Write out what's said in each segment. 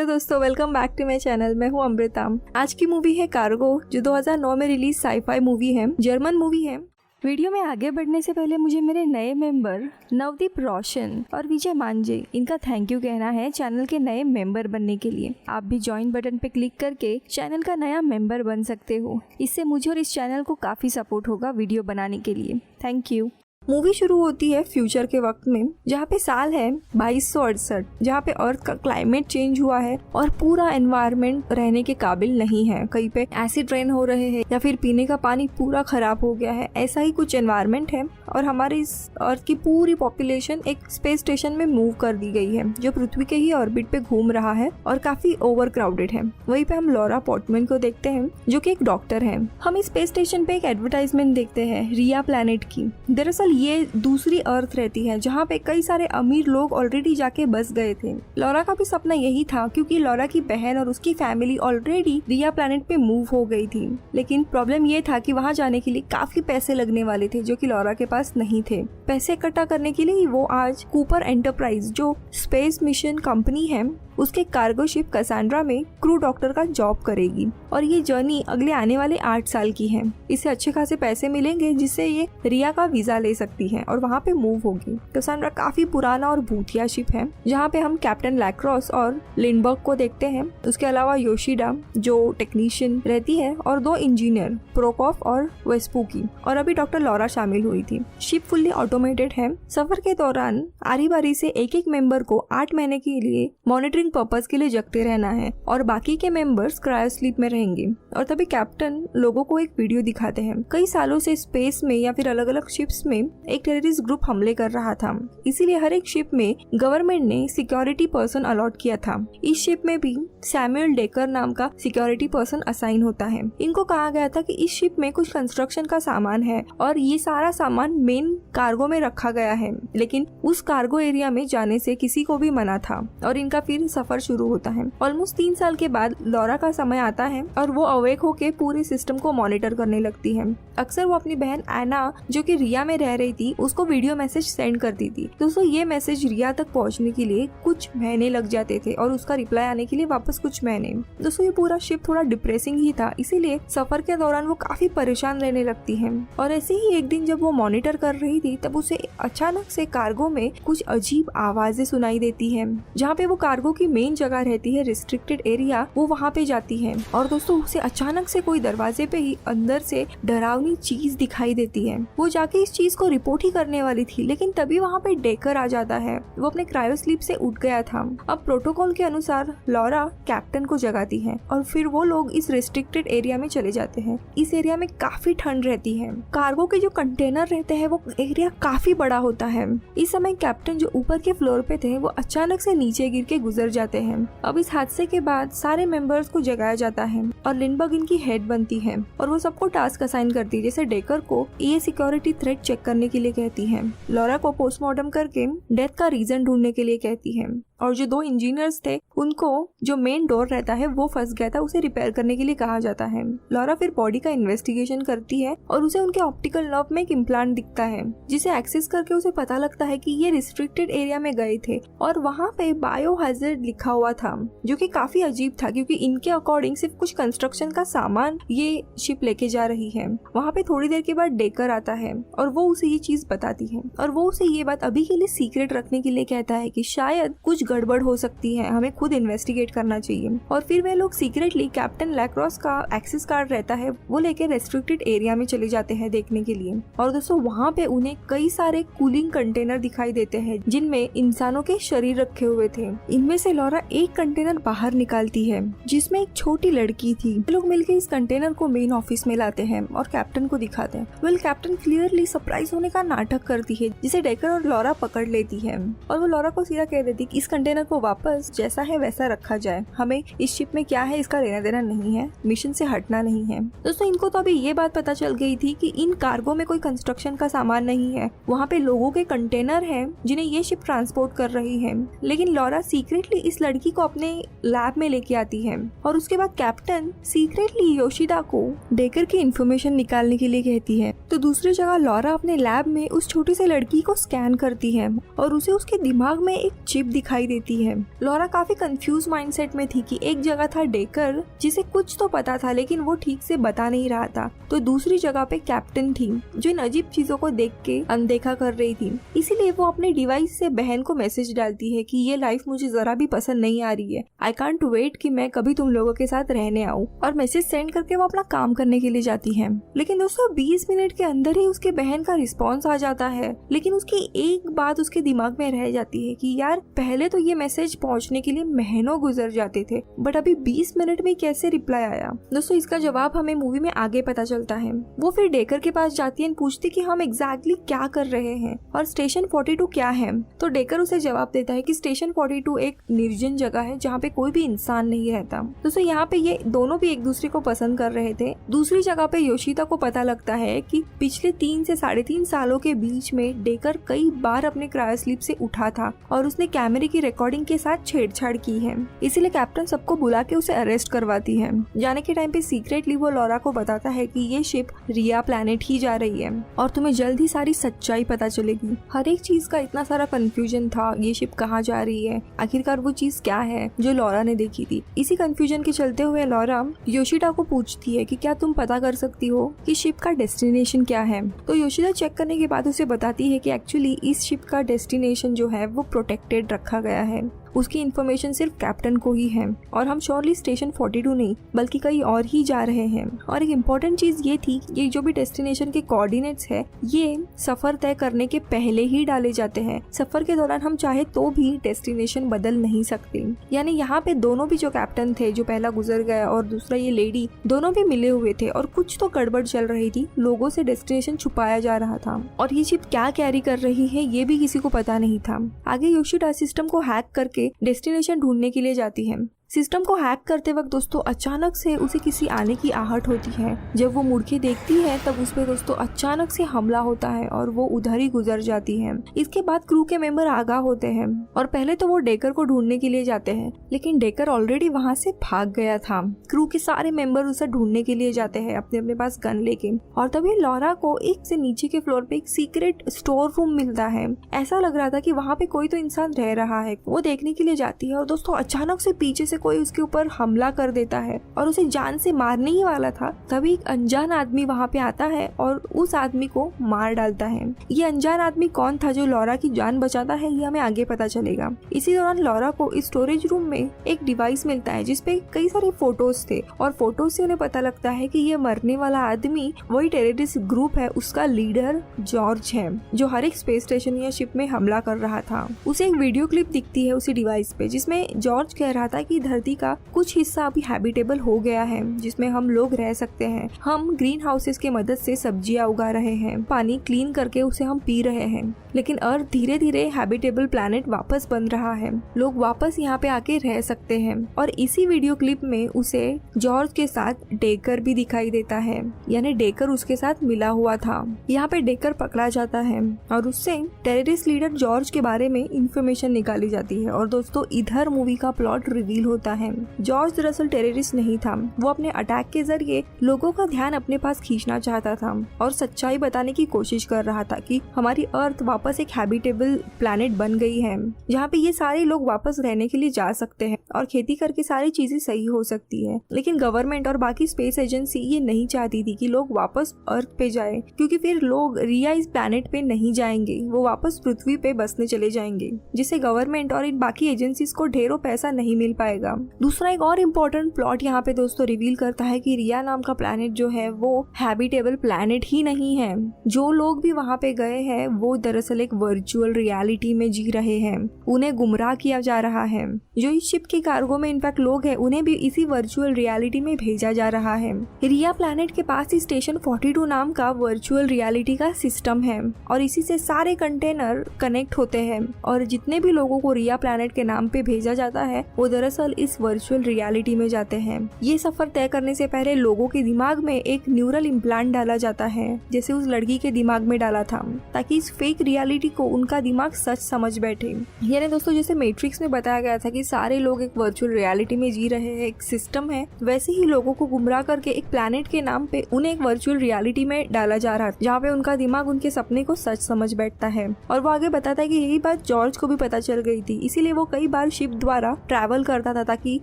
Hello दोस्तों, welcome back to my channel. मैं हूं अमृता। आज की मूवी है कार्गो, जो 2009 में रिलीज साई-फाई मूवी है, जर्मन मूवी है। वीडियो में आगे बढ़ने से पहले मुझे मेरे नए मेंबर नवदीप रोशन और विजय मांझे इनका थैंक यू कहना है चैनल के नए मेंबर बनने के लिए। आप भी ज्वाइन बटन पे क्लिक करके चैनल का नया मेंबर बन सकते हो। इससे मुझे और इस चैनल को काफ़ी सपोर्ट होगा वीडियो बनाने के लिए। Thank you. मूवी शुरू होती है फ्यूचर के वक्त में, जहाँ पे साल है 2268, जहाँ पे अर्थ का क्लाइमेट चेंज हुआ है और पूरा एनवायरनमेंट रहने के काबिल नहीं है। कहीं पे एसिड रेन हो रहे हैं या फिर पीने का पानी पूरा खराब हो गया है, ऐसा ही कुछ एनवायरनमेंट है। और हमारी इस अर्थ की पूरी पॉपुलेशन एक स्पेस स्टेशन में मूव कर दी गई है, जो पृथ्वी के ही ऑर्बिट पे घूम रहा है और काफी ओवर क्राउडेड है। वहीं पे हम लॉरा पोर्टमैन को देखते हैं, जो कि एक डॉक्टर है। हम इस स्पेस स्टेशन पे एक एडवर्टाइजमेंट देखते हैं रिया प्लैनेट की। दरअसल ये दूसरी अर्थ रहती है, जहाँ पे कई सारे अमीर लोग ऑलरेडी जाके बस गए थे। लॉरा का भी सपना यही था, क्योंकि लॉरा की बहन और उसकी फैमिली ऑलरेडी रिया प्लैनेट पे मूव हो गई थी। लेकिन प्रॉब्लम ये था कि वहाँ जाने के लिए काफी पैसे लगने वाले थे, जो कि लॉरा के पास नहीं थे। पैसे इकट्ठा करने के लिए वो आज कूपर एंटरप्राइज, जो स्पेस मिशन कंपनी है, उसके कार्गो शिप कैसेंड्रा में क्रू डॉक्टर का जॉब करेगी। और ये जर्नी अगले आने वाले 8 साल की है। इसे अच्छे खासे पैसे मिलेंगे, जिससे ये रिया का वीजा ले सकती है और वहाँ पे मूव होगी। कैसेंड्रा काफी पुराना और भूतिया शिप है, जहाँ पे हम कैप्टन लैक्रॉस और लिंडबर्ग को देखते हैं। उसके अलावा योशिडा जो टेक्नीशियन रहती है और 2 इंजीनियर प्रोकॉफ और वेस्पुकी, और अभी डॉक्टर लॉरा शामिल हुई थी। शिप फुल्ली ऑटोमेटेड है। सफर के दौरान आरी बारी से एक मेंबर को 8 महीने के लिए मॉनिटरिंग पर्पस के लिए जगते रहना है और बाकी के मेंबर्स क्रायो स्लीप में रहेंगे। और तभी कैप्टन लोगों को एक वीडियो दिखाते हैं। कई सालों से स्पेस में या फिर अलग अलग शिप्स में एक टेररिस्ट ग्रुप हमले कर रहा था, इसीलिए हर एक शिप में गवर्नमेंट ने सिक्योरिटी पर्सन अलॉट किया था। इस शिप में भी सैमुअल डेकर नाम का सिक्योरिटी पर्सन असाइन होता है। इनको कहा गया था कि इस शिप में कुछ कंस्ट्रक्शन का सामान है और ये सारा सामान मेन कार्गो में रखा गया है, लेकिन उस कार्गो एरिया में जाने से किसी को भी मना था और इनका फिर सफर शुरू होता है। ऑलमोस्ट 3 साल के बाद लॉरा का समय आता है और वो अवेक होके पूरे सिस्टम को मॉनिटर करने लगती है। अक्सर वो अपनी बहन एना, जो कि रिया में रह रही थी, उसको वीडियो मैसेज सेंड करती थी। दोस्तों, ये मैसेज रिया तक पहुंचने के लिए कुछ महीने लग जाते थे और उसका रिप्लाई आने के लिए वापस कुछ महीने। दोस्तों, ये पूरा शिप थोड़ा डिप्रेसिंग ही था, इसीलिए सफर के दौरान वो काफी परेशान रहने लगती है। और ऐसे ही एक दिन जब वो मॉनिटर कर रही थी, तब उसे अचानक से कार्गो में कुछ अजीब आवाजें सुनाई देती है। जहाँ पे वो कार्गो की मेन जगह रहती है, रिस्ट्रिक्टेड एरिया, वो वहाँ पे जाती है। और दोस्तों, उसे अचानक से कोई दरवाजे पे ही अंदर से डरावनी चीज दिखाई देती है। वो जाके इस चीज को रिपोर्ट ही करने वाली थी, लेकिन तभी वहाँ पे डेकर आ जाता है। वो अपने क्रायो स्लीप से उठ गया था। अब प्रोटोकॉल के अनुसार लॉरा कैप्टन को जगाती है और फिर वो लोग इस रिस्ट्रिक्टेड एरिया में चले जाते हैं। इस एरिया में काफी ठंड रहती है। कार्गो के जो कंटेनर रहते हैं, वो एरिया काफी बड़ा होता है। इस समय कैप्टन जो ऊपर के फ्लोर पे थे, वो अचानक से नीचे गिर के गुजर जाते हैं। अब इस हादसे के बाद सारे मेंबर्स को जगाया जाता है और लिंडबर्ग इनकी हेड बनती है और वो सबको टास्क असाइन करती है। जैसे डेकर को ये सिक्योरिटी थ्रेट चेक करने के लिए कहती है, लॉरा को पोस्टमार्टम करके डेथ का रीजन ढूंढने के लिए कहती है, और जो 2 इंजीनियर्स थे, उनको जो मेन डोर रहता है वो फंस गया था, उसे रिपेयर करने के लिए कहा जाता है। लॉरा फिर बॉडी का इन्वेस्टिगेशन करती है और उसे उनके ऑप्टिकल नर्व में एक इम्प्लांट दिखता है, जिसे एक्सेस करके उसे पता लगता है कि ये रिस्ट्रिक्टेड एरिया में गए थे और वहाँ पे बायो हैजर्ड लिखा हुआ था, जो कि काफी अजीब था, क्योंकि इनके अकॉर्डिंग सिर्फ कुछ कंस्ट्रक्शन का सामान ये शिप लेके जा रही है। वहाँ पे थोड़ी देर के बाद डेकर आता है और वो उसे ये चीज बताती है और वो उसे ये बात अभी के लिए सीक्रेट रखने के लिए कहता है कि शायद कुछ गड़बड़ हो सकती है, हमें खुद इन्वेस्टिगेट करना चाहिए। और फिर वे लोग सीक्रेटली कैप्टन लैक्रॉस का एक्सेस कार्ड रहता है, वो लेके रेस्ट्रिक्टेड एरिया में चले जाते हैं देखने के लिए। और दोस्तों, वहाँ पे उन्हें कई सारे कूलिंग कंटेनर दिखाई देते हैं, जिनमें इंसानों के शरीर रखे हुए थे। इनमें से लॉरा एक कंटेनर बाहर निकालती है, जिसमें एक छोटी लड़की थी। लोग मिलकर इस कंटेनर को मेन ऑफिस में लाते हैं और कैप्टन को दिखाते हैं। वेल, कैप्टन क्लियरली सरप्राइज होने का नाटक करती है, जिसे डेकर और लॉरा पकड़ लेती है और वो लॉरा को सीधा कह देती कि इस कंटेनर को वापस जैसा है वैसा रखा जाए, हमें इस शिप में क्या है इसका लेना देना नहीं है, मिशन से हटना नहीं है। दोस्तों, इनको तो अभी ये बात पता चल गई थी कि इन कार्गो में कोई कंस्ट्रक्शन का सामान नहीं है, वहाँ पे लोगों के कंटेनर हैं जिन्हें ये शिप ट्रांसपोर्ट कर रही है। लेकिन लॉरा सीक्रेटली इस लड़की को अपने लैब में लेके आती है और उसके बाद कैप्टन सीक्रेटली योशिदा को डेकर की इंफॉर्मेशन निकालने के लिए कहती है। तो दूसरी जगह लॉरा अपने लैब में उस छोटी सी लड़की को स्कैन करती है और उसे उसके दिमाग में एक चिप दिखाई देती है। लॉरा काफी कंफ्यूज माइंडसेट में थी कि एक जगह था डेकर जिसे कुछ तो पता था लेकिन वो ठीक से बता नहीं रहा था, तो दूसरी जगह पे कैप्टन थी जो इन अजीब चीजों को देख के अनदेखा कर रही थी। इसीलिए वो अपने डिवाइस से बहन को मैसेज डालती है कि ये लाइफ मुझे जरा भी पसंद नहीं आ रही है, आई कांट वेट कि मैं कभी तुम लोगों के साथ रहने आऊँ, और मैसेज सेंड करके वो अपना काम करने के लिए जाती है। लेकिन दोस्तों 20 मिनट के अंदर ही उसके बहन का रिस्पॉन्स आ जाता है, लेकिन उसकी एक बात उसके दिमाग में रह जाती है कि यार पहले तो ये मैसेज पहुंचने के लिए महीनों गुजर जाते थे, बट अभी 20 मिनट में कैसे रिप्लाई आया। दोस्तों इसका जवाब हमें मूवी में आगे पता चलता है। वो फिर डेकर के पास जाती है और पूछती कि हम एग्जैक्टली क्या कर रहे हैं और स्टेशन 42 क्या है। तो डेकर उसे जवाब देता है कि स्टेशन 42 एक निर्जन जगह है जहाँ पे कोई भी इंसान नहीं रहता। दोस्तों यहाँ पे ये दोनों भी एक दूसरे को पसंद कर रहे थे। दूसरी जगह पे योशिता को पता लगता है कि पिछले 3 से 3.5 सालों के बीच में डेकर कई बार अपने क्रायोस्लीप से उठा था और उसने कैमरे की रिकॉर्डिंग के साथ छेड़छाड़ की है। इसीलिए कैप्टन सबको बुला के उसे अरेस्ट करवाती है। जाने के टाइम पे सीक्रेटली वो लॉरा को बताता है कि ये शिप रिया प्लैनेट ही जा रही है और तुम्हें जल्द ही सारी सच्चाई पता चलेगी। हर एक चीज का इतना सारा कंफ्यूजन था, ये शिप कहाँ जा रही है, आखिरकार वो चीज क्या है जो लॉरा ने देखी थी। इसी कंफ्यूजन के चलते हुए लॉरा योशिदा को पूछती है कि क्या तुम पता कर सकती हो कि शिप का डेस्टिनेशन क्या है। तो योशिदा चेक करने के बाद उसे बताती है कि एक्चुअली इस शिप का डेस्टिनेशन जो है वो प्रोटेक्टेड रखा गया है, उसकी इन्फॉर्मेशन सिर्फ कैप्टन को ही है और हम श्योरली स्टेशन 42 नहीं बल्कि कहीं और ही जा रहे हैं। और एक इम्पोर्टेंट चीज ये थी कि जो भी डेस्टिनेशन के कोऑर्डिनेट्स है ये सफर तय करने के पहले ही डाले जाते हैं। सफर के दौरान हम चाहे तो भी डेस्टिनेशन बदल नहीं सकते। यानी यहाँ पे दोनों भी जो कैप्टन थे, जो पहला गुजर गया और दूसरा ये लेडी, दोनों भी मिले हुए थे और कुछ तो गड़बड़ चल रही थी। लोगों से डेस्टिनेशन छुपाया जा रहा था और ये शिप क्या कैरी कर रही है ये भी किसी को पता नहीं था। आगे योशिदा सिस्टम को हैक करके डेस्टिनेशन ढूंढने के लिए जाती है। सिस्टम को हैक करते वक्त दोस्तों अचानक से उसे किसी आने की आहट होती है। जब वो मुड़ के देखती है तब उस पे दोस्तों अचानक से हमला होता है और वो उधर ही गुजर जाती है। इसके बाद क्रू के मेंबर आगाह होते हैं और पहले तो वो डेकर को ढूंढने के लिए जाते हैं, लेकिन डेकर ऑलरेडी वहाँ से भाग गया था। क्रू के सारे मेंबर उसे ढूंढने के लिए जाते हैं अपने अपने पास गन लेके, और तभी लॉरा को एक से नीचे के फ्लोर पे एक सीक्रेट स्टोर रूम मिलता है। ऐसा लग रहा था कि वहाँ पे कोई तो इंसान रह रहा है। वो देखने के लिए जाती है और दोस्तों अचानक से पीछे से कोई उसके ऊपर हमला कर देता है और उसे जान से मारने ही वाला था। तभी एक अनजान आदमी वहाँ पे आता है और उस आदमी को मार डालता है। ये अनजान आदमी कौन था जो लॉरा की जान बचाता है ये हमें आगे पता चलेगा। इसी दौरान लॉरा को इस स्टोरेज रूम में एक डिवाइस मिलता है जिसपे कई सारे फोटोज थे और फोटोज से उन्हें पता लगता है कि ये मरने वाला आदमी वही टेररिस्ट ग्रुप है, उसका लीडर जॉर्ज है जो हर एक स्पेस स्टेशन या शिप में हमला कर रहा था। उसे एक वीडियो क्लिप दिखती है उसी डिवाइस पे जिसमें जॉर्ज कह रहा था कि धरती का कुछ हिस्सा अभी हैबिटेबल हो गया है जिसमें हम लोग रह सकते हैं। हम ग्रीन हाउसेस के मदद से सब्जियां उगा रहे हैं, पानी क्लीन करके उसे हम पी रहे हैं, लेकिन अर्थ धीरे धीरे हैबिटेबल प्लैनेट वापस बन रहा है। लोग वापस यहाँ पे आके रह सकते हैं। और इसी वीडियो क्लिप में उसे जॉर्ज के साथ डेकर भी दिखाई देता है, यानी डेकर उसके साथ मिला हुआ था। यहाँ पे डेकर पकड़ा जाता है और उससे टेररिस्ट लीडर जॉर्ज के बारे में इंफॉर्मेशन निकाली जाती है। और दोस्तों इधर मूवी का प्लॉट रिवील होता है। जॉर्ज दरअसल टेररिस्ट नहीं था, वो अपने अटैक के जरिए लोगों का ध्यान अपने पास खींचना चाहता था और सच्चाई बताने की कोशिश कर रहा था कि हमारी अर्थ वापस एक हैबिटेबल प्लैनेट बन गई है जहाँ पे ये सारे लोग वापस रहने के लिए जा सकते हैं और खेती करके सारी चीजें सही हो सकती है। लेकिन गवर्नमेंट और बाकी स्पेस एजेंसी ये नहीं चाहती थी कि लोग वापस अर्थ पे जाए, क्योंकि फिर लोग रिया इस प्लैनेट पे नहीं जाएंगे, वो वापस पृथ्वी पे बसने चले जाएंगे, जिससे गवर्नमेंट और इन बाकी एजेंसीज को ढेरों पैसा नहीं मिल पाएगा। दूसरा एक और इम्पोर्टेंट प्लॉट यहाँ पे दोस्तों रिवील करता है कि रिया नाम का प्लैनेट जो है वो हैबिटेबल प्लैनेट ही नहीं है। जो लोग भी वहाँ पे गए हैं वो दरअसल एक वर्चुअल रियलिटी में जी रहे हैं, उन्हें गुमराह किया जा रहा है। जो इस शिप के कार्गो में इनफैक्ट लोग हैं उन्हें भी इसी वर्चुअल रियलिटी में भेजा जा रहा है। रिया प्लैनेट के पास ही स्टेशन 42 नाम का वर्चुअल रियलिटी का सिस्टम है और इसी से सारे कंटेनर कनेक्ट होते हैं और जितने भी लोगों को रिया प्लैनेट के नाम पे भेजा जाता है वो दरअसल साल इस वर्चुअल रियलिटी में जाते हैं। ये सफर तय करने से पहले लोगों के दिमाग में एक न्यूरल इम्प्लांट डाला जाता है, जैसे उस लड़की के दिमाग में डाला था, ताकि इस फेक रियलिटी को उनका दिमाग सच समझ बैठे। यानी दोस्तों, जैसे मैट्रिक्स में बताया गया था कि सारे लोग एक वर्चुअल रियलिटी में जी रहे हैं, एक सिस्टम है, वैसे ही लोगों को गुमराह करके एक प्लैनेट के नाम पे उन्हें एक वर्चुअल रियलिटी में डाला जा रहा था, जहाँ पे उनका दिमाग उनके सपने को सच समझ बैठता है। और वो आगे बताता है कि यही बात जॉर्ज को भी पता चल गई थी, इसीलिए वो कई बार शिप द्वारा ट्रैवल करता था ताकि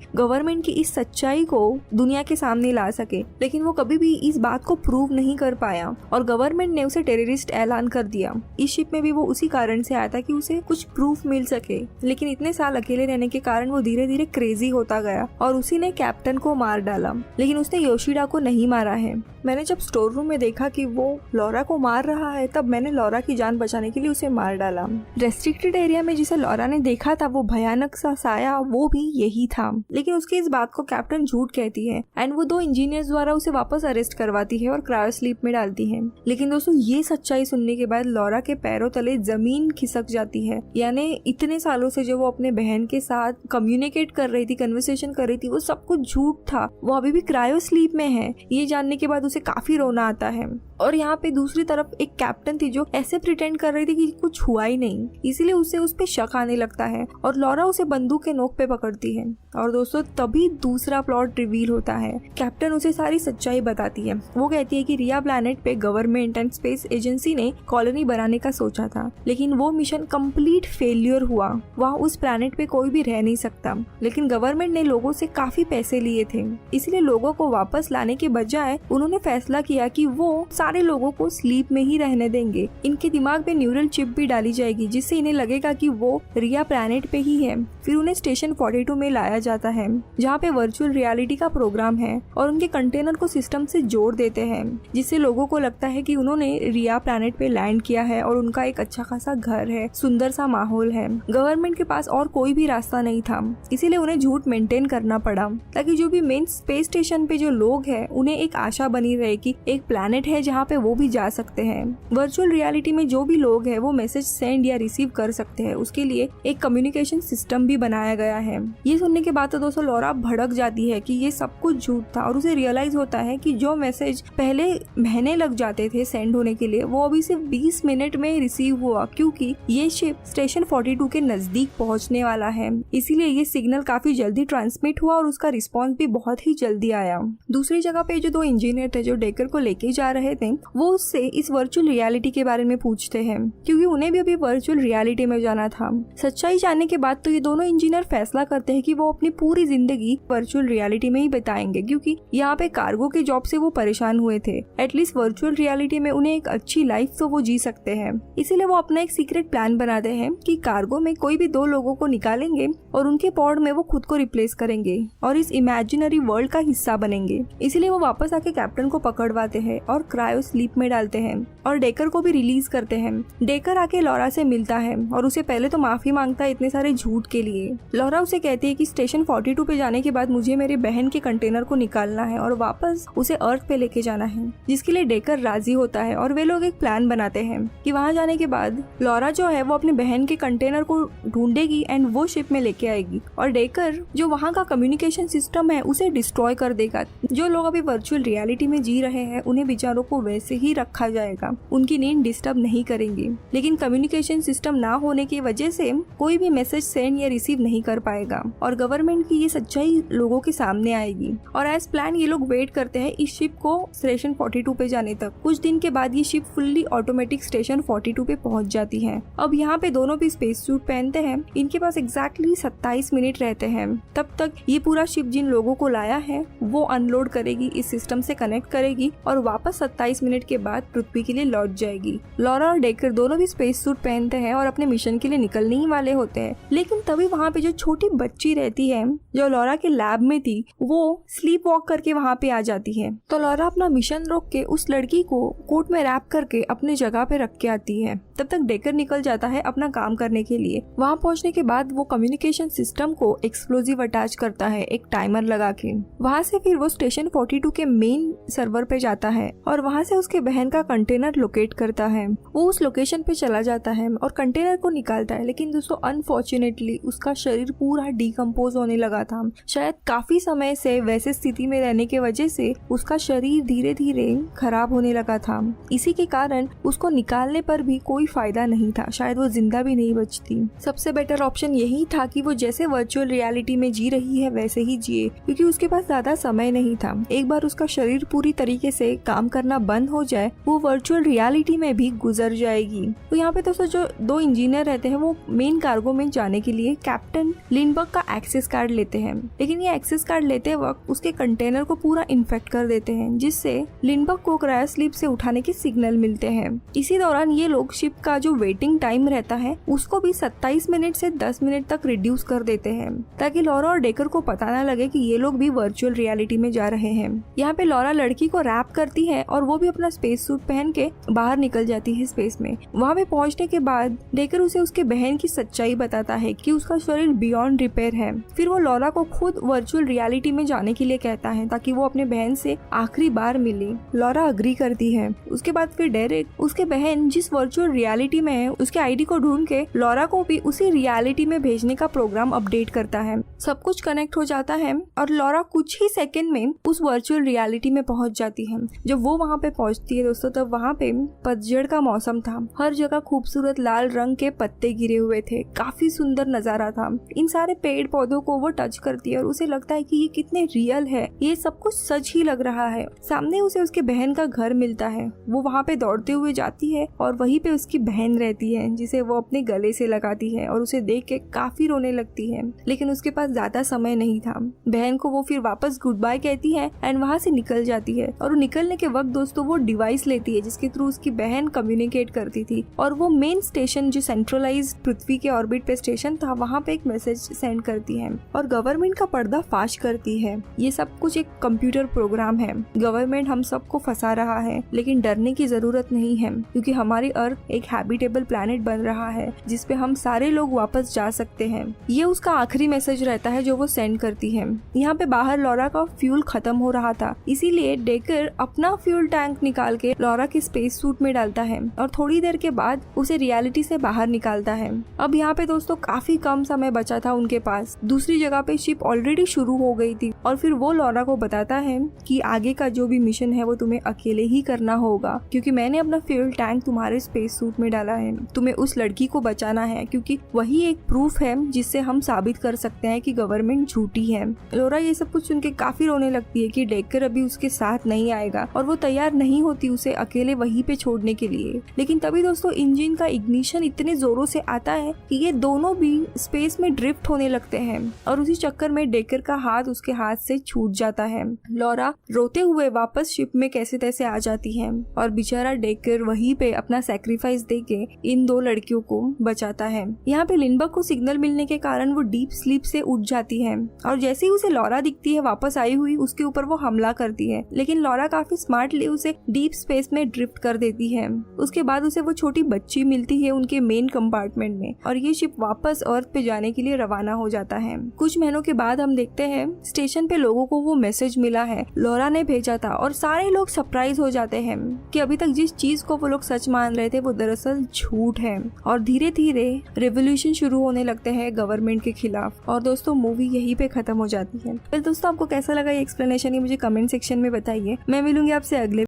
गवर्नमेंट की इस सच्चाई को दुनिया के सामने ला सके। लेकिन वो कभी भी इस बात को प्रूव नहीं कर पाया और गवर्नमेंट ने उसे टेररिस्ट ऐलान कर दिया। इस शिप में भी वो उसी कारण से आया था कि उसे कुछ प्रूफ मिल सके, लेकिन इतने साल अकेले रहने के कारण वो धीरे धीरे क्रेजी होता गया और उसी ने कैप्टन को मार डाला। लेकिन उसने योशिडा को नहीं मारा है। मैंने जब स्टोर रूम में देखा कि वो लॉरा को मार रहा है, तब मैंने लॉरा की जान बचाने के लिए उसे मार डाला। रेस्ट्रिक्टेड एरिया में जिसे लॉरा ने देखा था, वो भयानक सा साया, वो भी यही था। लेकिन उसके इस बात को कैप्टन झूठ कहती है एंड वो 2 इंजीनियर्स द्वारा उसे वापस अरेस्ट करवाती है और क्रायो स्लीप में डालती है। लेकिन दोस्तों, ये सच्चाई सुनने के बाद लॉरा के पैरों तले जमीन खिसक जाती है। यानी इतने सालों से जो वो अपने बहन के साथ कम्युनिकेट कर रही थी, कन्वर्सेशन कर रही थी, वो सब कुछ झूठ था। वो अभी भी क्रायो स्लीप में है। ये जानने के बाद उसे काफी रोना आता है। और यहाँ पे दूसरी तरफ एक कैप्टन थी जो ऐसे प्रिटेंड कर रही थी कि कुछ हुआ ही नहीं, इसीलिए उसे उस पे शक आने लगता है और लॉरा उसे बंदूक के नोक पे पकड़ती है। और दोस्तों, तभी दूसरा प्लॉट रिवील होता है। कैप्टन उसे सारी सच्चाई बताती है। वो कहती है कि रिया प्लैनेट पे गवर्नमेंट एंड स्पेस एजेंसी ने कॉलोनी बनाने का सोचा था, लेकिन वो मिशन कंप्लीट फेलियर हुआ। वहाँ उस प्लैनेट पे कोई भी रह नहीं सकता। लेकिन गवर्नमेंट ने लोगों से काफी पैसे लिए थे, इसलिए लोगों को वापस लाने के बजाय उन्होंने फैसला किया कि वो सारे लोगों को स्लीप में ही रहने देंगे। इनके दिमाग में न्यूरल चिप भी डाली जाएगी, जिससे इन्हें लगेगा कि वो रिया प्लैनेट पे ही है। फिर उन्हें स्टेशन 42 में लाया जाता है, जहाँ पे वर्चुअल रियलिटी का प्रोग्राम है, और उनके कंटेनर को सिस्टम से जोड़ देते हैं, जिससे लोगों को लगता है कि उन्होंने रिया प्लैनेट पे लैंड किया है और उनका एक अच्छा खासा घर है, सुंदर सा माहौल है। गवर्नमेंट के पास और कोई भी रास्ता नहीं था, इसीलिए उन्हें झूठ मेंटेन करना पड़ा, ताकि जो भी मेन स्पेस स्टेशन पे जो लोग हैं उन्हें एक आशा बनी रहे कि एक प्लैनेट है जहाँ पे वो भी जा सकते हैं। वर्चुअल रियलिटी में जो भी लोग हैं वो मैसेज सेंड या रिसीव कर सकते हैं। उसके लिए एक कम्युनिकेशन सिस्टम भी बनाया गया है। ये सुनने के बाद तो दोस्तों लॉरा भड़क जाती है कि ये सब कुछ झूठ था, और उसे रियलाइज होता है कि जो मैसेज पहले महीने लग जाते थे सेंड होने के लिए, वो अभी सिर्फ 20 मिनट में रिसीव हुआ, क्योंकि ये शिप स्टेशन 42 के नजदीक पहुंचने वाला है। इसीलिए ये सिग्नल काफी जल्दी ट्रांसमिट हुआ और उसका रिस्पॉन्स भी बहुत ही जल्दी आया। दूसरी जगह पे जो 2 इंजीनियर थे जो डेकर को लेके जा रहे थे, वो उससे इस वर्चुअल रियलिटी के बारे में पूछते हैं, क्योंकि उन्हें भी अभी वर्चुअल रियलिटी में जाना था। सच्चाई जानने के बाद तो ये दोनों इंजीनियर फैसला करते हैं कि वो अपनी पूरी जिंदगी वर्चुअल रियलिटी में ही बिताएंगे, क्योंकि यहाँ पे कार्गो के जॉब से वो परेशान हुए थे। एटलीस्ट वर्चुअल रियलिटी में उन्हें एक अच्छी लाइफ तो वो जी सकते हैं। इसीलिए वो अपना एक सीक्रेट प्लान बनाते हैं कि कार्गो में कोई भी 2 लोगों को निकालेंगे और उनके पॉड में वो खुद को रिप्लेस करेंगे और इस इमेजिनरी वर्ल्ड का हिस्सा बनेंगे। इसीलिए वो वापस आके कैप्टन को पकड़वाते हैं और क्रायो स्लीप में डालते हैं और डेकर को भी रिलीज करते हैं। डेकर आके लॉरा से मिलता है और उसे पहले तो माफी मांगता है इतने सारे झूठ के लिए। लॉरा उसे कहती है कि स्टेशन 42 पे जाने के बाद मुझे मेरे बहन के कंटेनर को निकालना है और वापस उसे अर्थ पे लेके जाना है, जिसके लिए डेकर राजी होता है और वे लोग एक प्लान बनाते हैं कि वहाँ जाने के बाद लॉरा जो है वो अपनी बहन के कंटेनर को ढूंढेगी एंड वो शिप में लेके आएगी, और डेकर जो वहाँ का कम्युनिकेशन सिस्टम है उसे डिस्ट्रॉय कर देगा। जो लोग अभी वर्चुअल रियलिटी में जी रहे हैं उन्हें बेचारों को वैसे ही रखा जाएगा, उनकी नींद डिस्टर्ब नहीं करेंगे। लेकिन कम्युनिकेशन सिस्टम ना होने की वजह से कोई भी मैसेज सेंड या रिसीव नहीं कर पाएगा और गवर्नमेंट की ये सच्चाई लोगों के सामने आएगी। और एज प्लान ये लोग वेट करते हैं इस शिप को स्टेशन 42 पे जाने तक। कुछ दिन के बाद ये शिप फुल्ली ऑटोमेटिक स्टेशन 42 पे पहुंच जाती है। अब यहाँ पे दोनों भी स्पेस सूट पहनते हैं। इनके पास एग्जैक्टली 27 मिनट रहते हैं। तब तक ये पूरा शिप जिन लोगों को लाया है वो अनलोड करेगी, इस सिस्टम से कनेक्ट करेगी और वापस 27 मिनट के बाद पृथ्वी के लिए लौट जाएगी। लॉरा और डेकर दोनों भी स्पेस सूट पहनते हैं और अपने मिशन के लिए निकलने ही वाले होते हैं। लेकिन तभी वहाँ पे जो छोटी बच्ची रहती है जो लॉरा के लैब में थी, वो स्लीप वॉक करके वहाँ पे आ जाती है। तो लॉरा अपना मिशन रोक के उस लड़की को कोट में रैप करके अपने जगह पे रख के आती है। तब तक डेकर निकल जाता है अपना काम करने के लिए। वहाँ पहुँचने के बाद वो कम्युनिकेशन सिस्टम को एक्सप्लोजिव अटैच करता है एक टाइमर लगा के। वहाँ से फिर वो स्टेशन 42 के मेन सर्वर पे जाता है और वहाँ से उसके बहन का कंटेनर लोकेट करता है। वो उस लोकेशन पे चला जाता है और कंटेनर को निकालता है, लेकिन दोस्तों अनफॉर्चुनेटली उसका शरीर पूरा डिकम्पोज होने लगा था। शायद काफी समय से वैसे स्थिति में रहने के वजह से उसका शरीर धीरे धीरे खराब होने लगा था। इसी के कारण उसको निकालने पर भी कोई फायदा नहीं था, शायद वो जिंदा भी नहीं बचती। सबसे बेटर ऑप्शन यही था कि वो जैसे वर्चुअल रियलिटी में जी रही है वैसे ही जिए, क्योंकि उसके पास ज्यादा समय नहीं था। एक बार उसका शरीर पूरी तरीके से काम करना बंद हो जाए वो वर्चुअल रियलिटी में भी गुजर जाएगी। तो यहाँ पे दोस्तों जो 2 इंजीनियर रहते हैं वो मेन कार्गो में जाने के लिए कैप्टन लिंडबर्ग का एक्सेस कार्ड लेते हैं, लेकिन ये एक्सेस कार्ड लेते वक्त उसके कंटेनर को पूरा इन्फेक्ट कर देते हैं, जिससे लिंडबर्ग को क्रायोस्लीप से उठाने के सिग्नल मिलते हैं। इसी दौरान ये लोग शिप का जो वेटिंग टाइम रहता है उसको भी 27 मिनट से 10 मिनट तक रिड्यूस कर देते हैं, ताकि लॉरा और डेकर को पता न लगे कि ये लोग भी वर्चुअल रियलिटी में जा रहे हैं। यहाँ पे लॉरा लड़की को रैप करती है और वो भी अपना स्पेस सूट पहन के बाहर निकल जाती है स्पेस में। वहाँ पे पहुँचने के बाद डेकर उसे उसके बहन की सच्चाई बताता है कि उसका शरीर बियॉन्ड रिपेयर है। फिर वो लॉरा को खुद वर्चुअल रियलिटी में जाने के लिए कहता है ताकि वो अपने बहन से आखिरी बार मिले। लॉरा अग्री करती है। उसके बाद फिर डेरेक उसके बहन जिस वर्चुअल रियलिटी में है उसके आईडी को ढूंढ के लॉरा को भी उसी रियलिटी में भेजने का प्रोग्राम अपडेट करता है। सब कुछ कनेक्ट हो जाता है और लॉरा कुछ ही सेकंड में उस वर्चुअल रियलिटी में पहुंच जाती है। जब वो वहाँ पे पहुंचती है दोस्तों तब वहाँ पे पतझड़ का मौसम था। हर जगह खूबसूरत लाल रंग के पत्ते गिरे हुए थे, काफी सुंदर नजारा था। इन सारे पेड़ पौधों को वो टच करती है और उसे लगता है कि ये कितने रियल है, ये सब कुछ सच ही लग रहा है। सामने उसे उसके बहन का घर मिलता है। वो वहाँ पे दौड़ते हुए जाती है और वहीं पे उसकी बहन रहती है जिसे वो अपने गले से लगाती है और उसे देख के काफी रोने लगती है, लेकिन उसके पास ज्यादा समय नहीं था। बहन को वो फिर वापस गुड बाय कहती है एंड वहाँ से निकल जाती है। और निकलने के वक्त दोस्तों वो डिवाइस लेती है जिसके थ्रू उसकी बहन कम्युनिकेट करती थी और वो मेन स्टेशन जो सेंट्रलाइज्ड पृथ्वी के ऑर्बिट पे स्टेशन था वहाँ पे एक मैसेज सेंड करती है और गवर्नमेंट का पर्दा फाश करती है। ये सब कुछ एक कंप्यूटर प्रोग्राम है। गवर्नमेंट हम सबको फंसा रहा है, लेकिन डरने की जरूरत नहीं है क्योंकि हमारी अर्थ एक हैबिटेबल प्लैनेट बन रहा है जिसपे हम सारे लोग वापस जा सकते हैं। ये उसका आखिरी मैसेज रहता है जो वो सेंड करती है। यहाँ पे बाहर लॉरा का फ्यूल खत्म हो रहा था, इसीलिए डेकर अपना फ्यूल टैंक निकाल के लॉरा के स्पेस सूट में डालता है और थोड़ी देर के बाद उसे रियलिटी से बाहर निकालता है। अब यहाँ पे दोस्तों काफी कम समय बचा था उनके पास। दूसरी जगह पे शिप ऑलरेडी शुरू हो गई थी और फिर वो लॉरा को बताता है कि आगे का जो भी मिशन है वो तुम्हें अकेले ही करना होगा, क्योंकि मैंने अपना फ्यूल टैंक तुम्हारे स्पेस सूट में डाला है। तुम्हें उस लड़की को बचाना है क्योंकि वही एक प्रूफ है जिससे हम साबित कर सकते हैं कि गवर्नमेंट झूठी है। लॉरा ये सब कुछ सुन के काफी रोने लगती है कि डेकर अभी उसके साथ नहीं आएगा और वो तैयार नहीं होती उसे अकेले वहीं पे छोड़ने के लिए। लेकिन तभी दोस्तों इंजन का इग्निशन इतने जोरों से आता है कि ये दोनों भी स्पेस में ड्रिफ्ट होने लगते हैं और उसी चक्कर में डेकर का हाथ उसके हाथ से छूट जाता है। लॉरा रोते हुए वापस शिप में कैसे तैसे आ जाती है और बेचारा डेकर वहीं पे अपना सैक्रिफाइस देके इन 2 लड़कियों को बचाता है। यहाँ पे लिंडबर्ग को सिग्नल मिलने के कारण वो डीप स्लीप से उठ जाती है और जैसे ही उसे लॉरा दिखती है वापस आई हुई उसके ऊपर वो हमला करती है, लेकिन लॉरा काफी स्मार्टली उसे डीप स्पेस में ड्रिफ्ट कर देती है। उसके बाद उसे वो छोटी बच्ची मिलती है उनके मेन कंपार्टमेंट में और ये शिप वापस अर्थ पे जाने के लिए रवाना हो जाता है। कुछ महीनों के बाद हम देखते हैं स्टेशन पे लोगों को वो मैसेज मिला है लॉरा ने भेजा था और सारे लोग सरप्राइज हो जाते हैं कि अभी तक जिस चीज को वो लोग सच मान रहे थे वो दरअसल झूठ है और धीरे धीरे रेवोल्यूशन शुरू होने लगते हैं गवर्नमेंट के खिलाफ। और दोस्तों मूवी यहीं पे खत्म हो जाती है। फिर दोस्तों आपको कैसा लगा ये एक्सप्लेनेशन ये मुझे कमेंट सेक्शन में बताइए। मैं मिलूंगी आपसे अगले